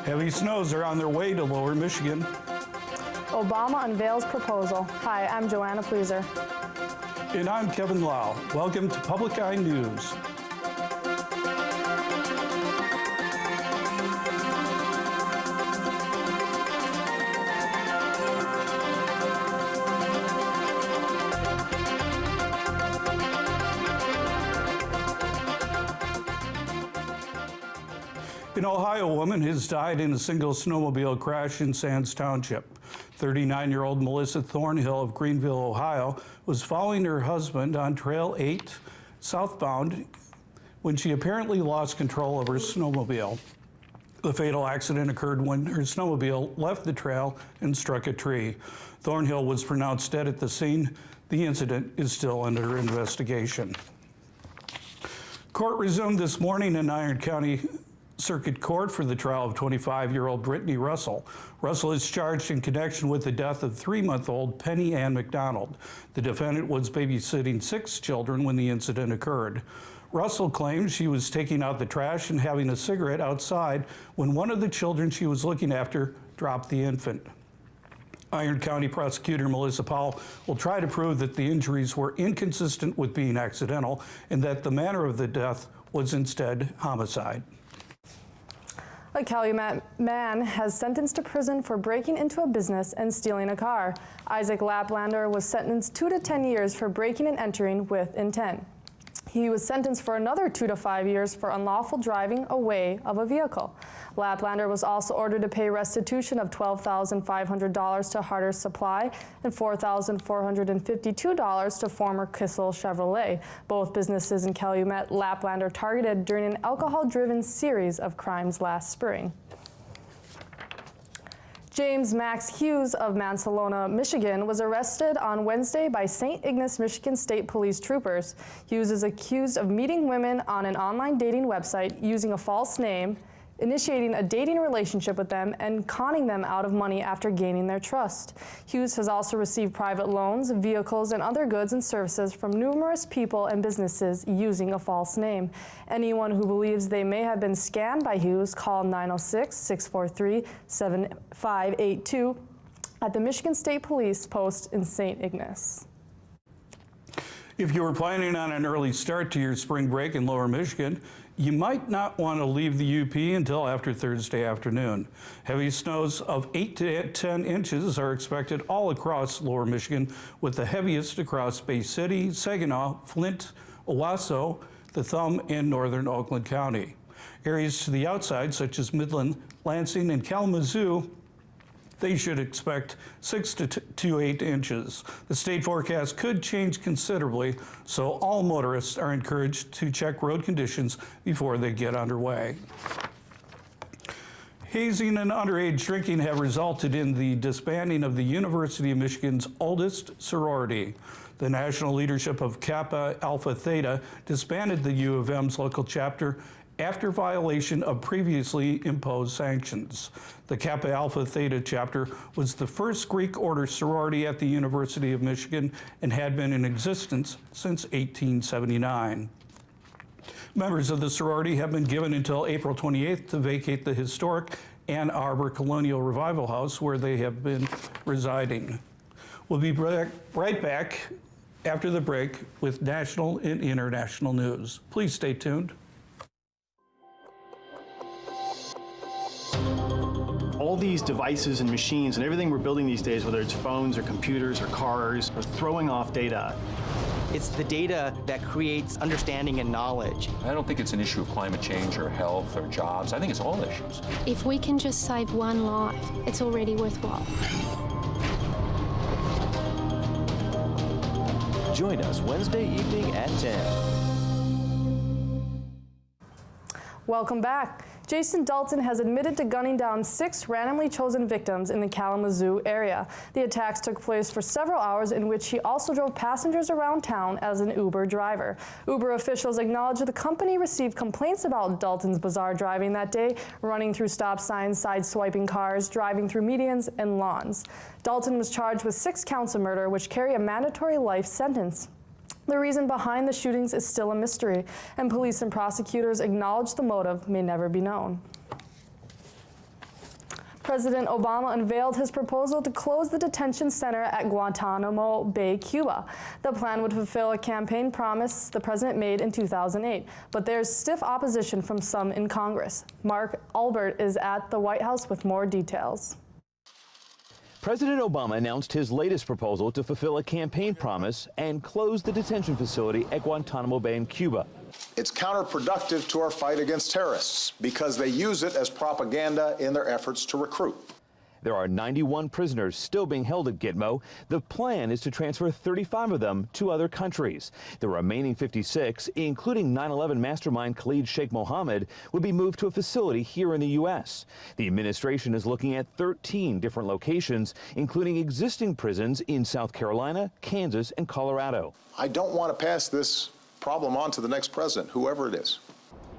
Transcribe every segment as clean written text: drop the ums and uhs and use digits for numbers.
Heavy snows are on their way to Lower Michigan. Obama unveils proposal. Hi, I'm Joanna Pleaser. And I'm Kevin Lau. Welcome to Public Eye News. An Ohio woman has died in a single snowmobile crash in Sands Township. 39-year-old Melissa Thornhill of Greenville, Ohio, was following her husband on Trail 8 southbound when she apparently lost control of her snowmobile. The fatal accident occurred when her snowmobile left the trail and struck a tree. Thornhill was pronounced dead at the scene. The incident is still under investigation. Court resumed this morning in Iron County Circuit Court for the trial of 25-year-old Brittany Russell. Russell is charged in connection with the death of 3-month-old Penny Ann McDonald. The defendant was babysitting 6 children when the incident occurred. Russell claimed she was taking out the trash and having a cigarette outside when one of the children she was looking after dropped the infant. Iron County prosecutor Melissa Powell will try to prove that the injuries were inconsistent with being accidental and that the manner of the death was instead homicide. A Calumet man has sentenced to prison for breaking into a business and stealing a car. Isaac Laplander was sentenced 2 to 10 years for breaking and entering with intent. He was sentenced for another 2 to 5 years for unlawful driving away of a vehicle. Laplander was also ordered to pay restitution of $12,500 to Harder Supply and $4,452 to former Kissel Chevrolet, both businesses in Calumet Laplander targeted during an alcohol-driven series of crimes last spring. James Max Hughes of Mansalona, Michigan, was arrested on Wednesday by St. Ignace, Michigan State Police troopers. Hughes is accused of meeting women on an online dating website using a false name, initiating a dating relationship with them, and conning them out of money after gaining their trust. Hughes has also received private loans, vehicles, and other goods and services from numerous people and businesses using a false name. Anyone who believes they may have been scammed by Hughes, call 906-643-7582 at the Michigan State Police post in St. Ignace. If you were planning on an early start to your spring break in Lower Michigan, you might not want to leave the UP until after Thursday afternoon. Heavy snows of 8 to 10 inches are expected all across Lower Michigan, with the heaviest across Bay City, Saginaw, Flint, Owasso, the Thumb, and northern Oakland County. Areas to the outside, such as Midland, Lansing, and Kalamazoo, they should expect 6 to 8 inches. The state forecast could change considerably, so all motorists are encouraged to check road conditions before they get underway. Hazing and underage drinking have resulted in the disbanding of the University of Michigan's oldest sorority. The national leadership of Kappa Alpha Theta disbanded the U of M's local chapter after violation of previously imposed sanctions. The Kappa Alpha Theta chapter was the first Greek order sorority at the University of Michigan and had been in existence since 1879. Members of the sorority have been given until April 28th to vacate the historic Ann Arbor Colonial Revival House where they have been residing. We'll be right back after the break with national and international news. Please stay tuned. All these devices and machines and everything we're building these days, whether it's phones or computers or cars, are throwing off data. It's the data that creates understanding and knowledge. I don't think it's an issue of climate change or health or jobs. I think it's all issues. If we can just save one life, it's already worthwhile. Join us Wednesday evening at 10. Welcome back. Jason Dalton has admitted to gunning down 6 randomly chosen victims in the Kalamazoo area. The attacks took place for several hours, in which he also drove passengers around town as an Uber driver. Uber officials acknowledged the company received complaints about Dalton's bizarre driving that day, running through stop signs, side-swiping cars, driving through medians and lawns. Dalton was charged with 6 counts of murder, which carry a mandatory life sentence. The reason behind the shootings is still a mystery, and police and prosecutors acknowledge the motive may never be known. President Obama unveiled his proposal to close the detention center at Guantanamo Bay, Cuba. The plan would fulfill a campaign promise the president made in 2008, but there's stiff opposition from some in Congress. Mark Albert is at the White House with more details. President Obama announced his latest proposal to fulfill a campaign promise and close the detention facility at Guantanamo Bay in Cuba. It's counterproductive to our fight against terrorists because they use it as propaganda in their efforts to recruit. There are 91 prisoners still being held at Gitmo. The plan is to transfer 35 of them to other countries. The remaining 56, including 9/11 mastermind Khalid Sheikh Mohammed, would be moved to a facility here in the U.S. The administration is looking at 13 different locations, including existing prisons in South Carolina, Kansas, and Colorado. I don't want to pass this problem on to the next president, whoever it is.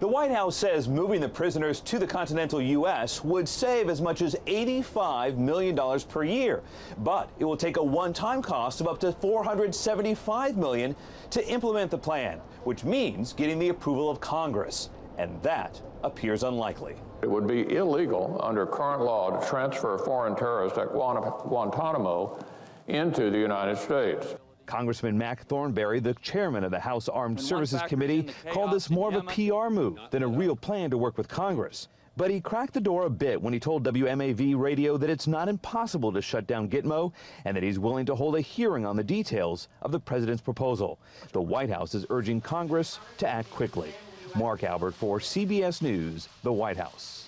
The White House says moving the prisoners to the continental U.S. would save as much as $85 million per year. But it will take a one-time cost of up to $475 million to implement the plan, which means getting the approval of Congress. And that appears unlikely. It would be illegal under current law to transfer foreign terrorists at Guantanamo into the United States. Congressman Mac Thornberry, the chairman of the House Armed Services Committee, called this more of a PR move than a real plan to work with Congress. But he cracked the door a bit when he told WMAV radio that it's not impossible to shut down Gitmo and that he's willing to hold a hearing on the details of the president's proposal. The White House is urging Congress to act quickly. Mark Albert for CBS News, the White House.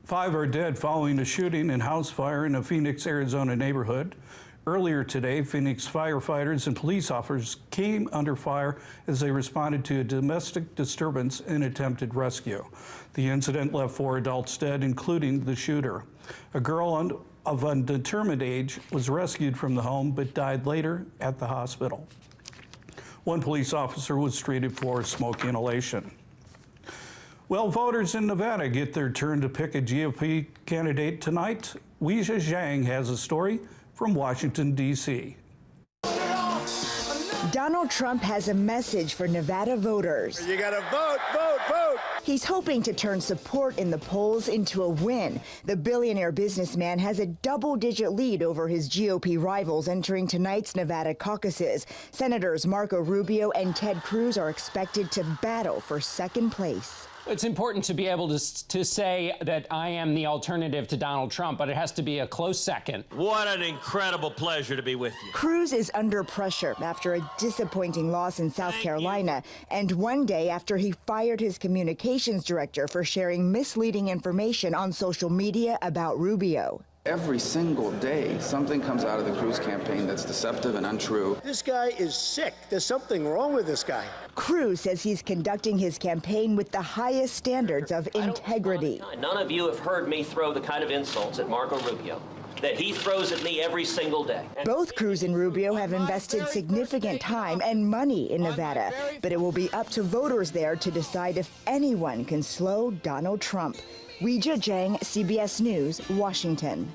5 are dead following a shooting and house fire in a Phoenix, Arizona neighborhood. Earlier today, Phoenix firefighters and police officers came under fire as they responded to a domestic disturbance and attempted rescue. The incident left 4 adults dead, including the shooter. A girl of undetermined age was rescued from the home but died later at the hospital. 1 police officer was treated for smoke inhalation. Well, voters in Nevada get their turn to pick a GOP candidate tonight. Weijia Zhang has a story from Washington, D.C. Donald Trump has a message for Nevada voters. You gotta vote, vote, vote. He's hoping to turn support in the polls into a win. The billionaire businessman has a double-digit lead over his GOP rivals entering tonight's Nevada caucuses. Senators Marco Rubio and Ted Cruz are expected to battle for second place. It's important to be able to say that I am the alternative to Donald Trump, but it has to be a close second. What an incredible pleasure to be with you. Cruz is under pressure after a disappointing loss in South Carolina, and one day after he fired his communications director for sharing misleading information on social media about Rubio. Every single day, something comes out of the Cruz campaign that's deceptive and untrue. This guy is sick. There's something wrong with this guy. Cruz says he's conducting his campaign with the highest standards of integrity. None of you have heard me throw the kind of insults at Marco Rubio that he throws at me every single day. Both Cruz and Rubio have invested significant time and money in Nevada, but it will be up to voters there to decide if anyone can slow Donald Trump. Weijia Zhang, CBS News, Washington.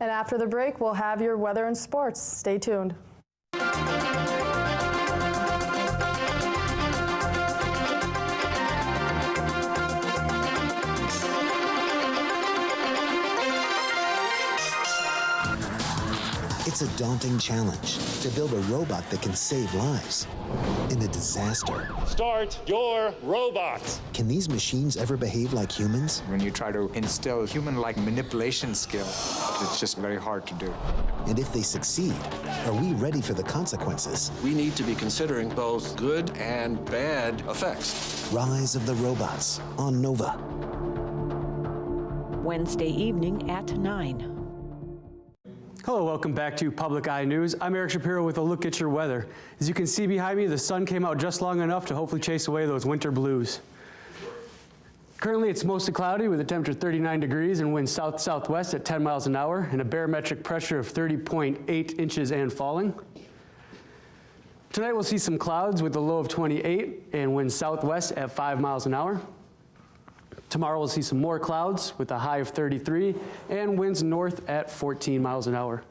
And after the break, we'll have your weather and sports. Stay tuned. It's a daunting challenge to build a robot that can save lives in a disaster. Start your robot. Can these machines ever behave like humans? When you try to instill human-like manipulation skill, it's just very hard to do. And if they succeed, are we ready for the consequences? We need to be considering both good and bad effects. Rise of the Robots on Nova. Wednesday evening at 9. Hello, welcome back to Public Eye News. I'm Eric Shapiro with a look at your weather. As you can see behind me, the sun came out just long enough to hopefully chase away those winter blues. Currently, it's mostly cloudy with a temperature 39 degrees and winds south-southwest at 10 miles an hour and a barometric pressure of 30.8 inches and falling. Tonight, we'll see some clouds with a low of 28 and winds southwest at 5 miles an hour. Tomorrow we'll see some more clouds with a high of 33 and winds north at 14 miles an hour.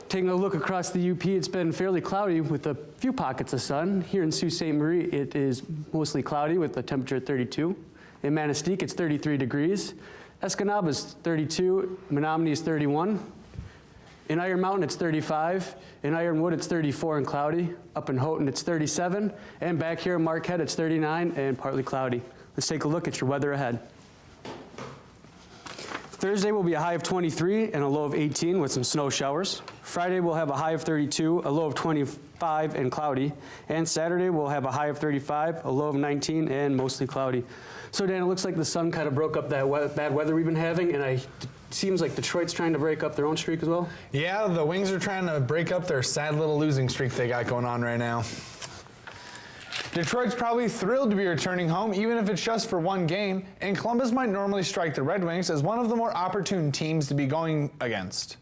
Taking a look across the UP, it's been fairly cloudy with a few pockets of sun. Here in Sault Ste. Marie, it is mostly cloudy with a temperature of 32. In Manistee, it's 33 degrees. Escanaba's 32, Menominee is 31. In Iron Mountain, it's 35. In Ironwood, it's 34 and cloudy. Up in Houghton, it's 37. And back here in Marquette, it's 39 and partly cloudy. Let's take a look at your weather ahead. Thursday will be a high of 23 and a low of 18 with some snow showers. Friday we'll have a high of 32, a low of 25 and cloudy. And Saturday we'll have a high of 35, a low of 19 and mostly cloudy. So Dan, it looks like the sun kind of broke up that bad weather we've been having, and it seems like Detroit's trying to break up their own streak as well. Yeah, the Wings are trying to break up their sad little losing streak they got going on right now. Detroit's probably thrilled to be returning home, even if it's just for one game, and Columbus might normally strike the Red Wings as one of the more opportune teams to be going against.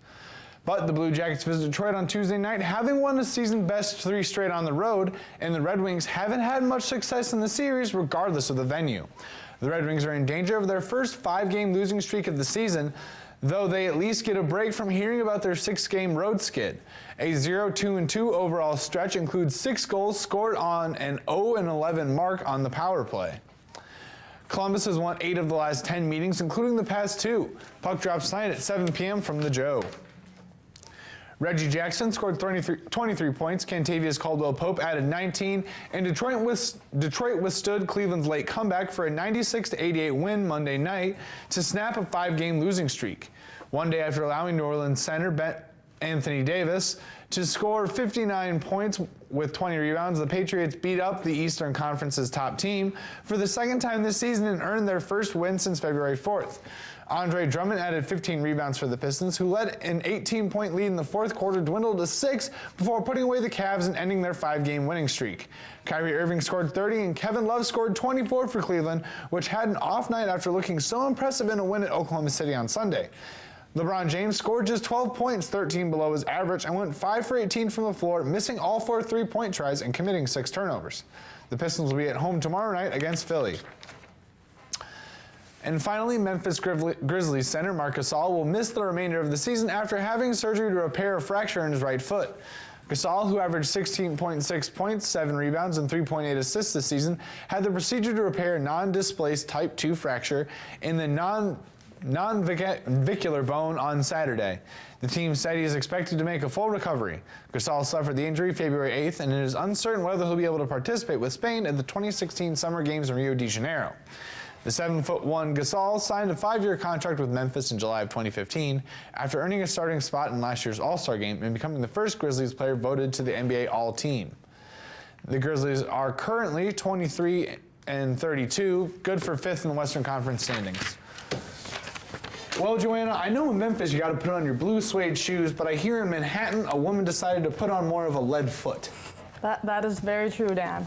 But the Blue Jackets visit Detroit on Tuesday night, having won the season best 3 straight on the road, and the Red Wings haven't had much success in the series regardless of the venue. The Red Wings are in danger of their first 5-game losing streak of the season, though they at least get a break from hearing about their 6-game road skid. A 0-2-2 overall stretch includes 6 goals scored on an 0-11 mark on the power play. Columbus has won 8 of the last 10 meetings, including the past 2. Puck drops tonight at 7 p.m. from the Joe. Reggie Jackson scored 23 points, Cantavius Caldwell-Pope added 19, and Detroit withstood Cleveland's late comeback for a 96-88 win Monday night to snap a 5-game losing streak. One day after allowing New Orleans center Anthony Davis to score 59 points with 20 rebounds, the Patriots beat up the Eastern Conference's top team for the second time this season and earned their first win since February 4th. Andre Drummond added 15 rebounds for the Pistons, who led an 18-point lead in the fourth quarter, dwindled to 6 before putting away the Cavs and ending their 5-game winning streak. Kyrie Irving scored 30 and Kevin Love scored 24 for Cleveland, which had an off night after looking so impressive in a win at Oklahoma City on Sunday. LeBron James scored just 12 points, 13 below his average, and went 5 for 18 from the floor, missing all 4 3-point tries and committing 6 turnovers. The Pistons will be at home tomorrow night against Philly. And finally, Memphis Grizzlies center Marc Gasol will miss the remainder of the season after having surgery to repair a fracture in his right foot. Gasol, who averaged 16.6 points, 7 rebounds, and 3.8 assists this season, had the procedure to repair a non-displaced type 2 fracture in the non-navicular bone on Saturday. The team said he is expected to make a full recovery. Gasol suffered the injury February 8th, and it is uncertain whether he'll be able to participate with Spain at the 2016 Summer Games in Rio de Janeiro. The 7'1" Gasol signed a 5-year contract with Memphis in July of 2015 after earning a starting spot in last year's All-Star Game and becoming the first Grizzlies player voted to the NBA All-Team. The Grizzlies are currently 23-32, good for 5th in the Western Conference standings. Well, Joanna, I know in Memphis you got to put on your blue suede shoes, but I hear in Manhattan a woman decided to put on more of a lead foot. That is very true, Dan.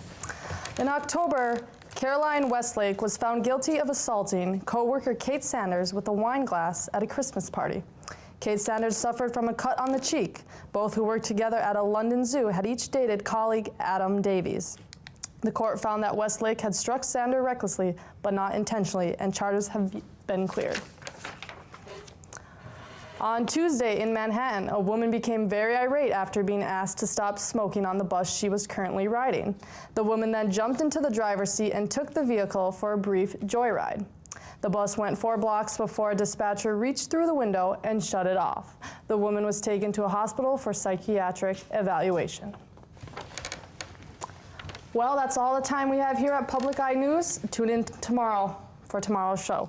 In October, Caroline Westlake was found guilty of assaulting co-worker Kate Sanders with a wine glass at a Christmas party. Kate Sanders suffered from a cut on the cheek. Both who worked together at a London zoo had each dated colleague Adam Davies. The court found that Westlake had struck Sanders recklessly, but not intentionally, and charges have been cleared. On Tuesday in Manhattan, a woman became very irate after being asked to stop smoking on the bus she was currently riding. The woman then jumped into the driver's seat and took the vehicle for a brief joyride. The bus went 4 blocks before a dispatcher reached through the window and shut it off. The woman was taken to a hospital for psychiatric evaluation. Well, that's all the time we have here at Public Eye News. Tune in tomorrow for tomorrow's show.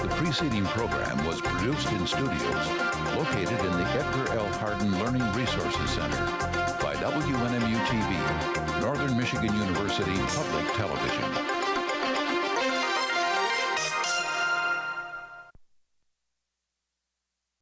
The preceding program was produced in studios located in the Edgar L. Hardin Learning Resources Center by WNMU-TV, Northern Michigan University Public Television.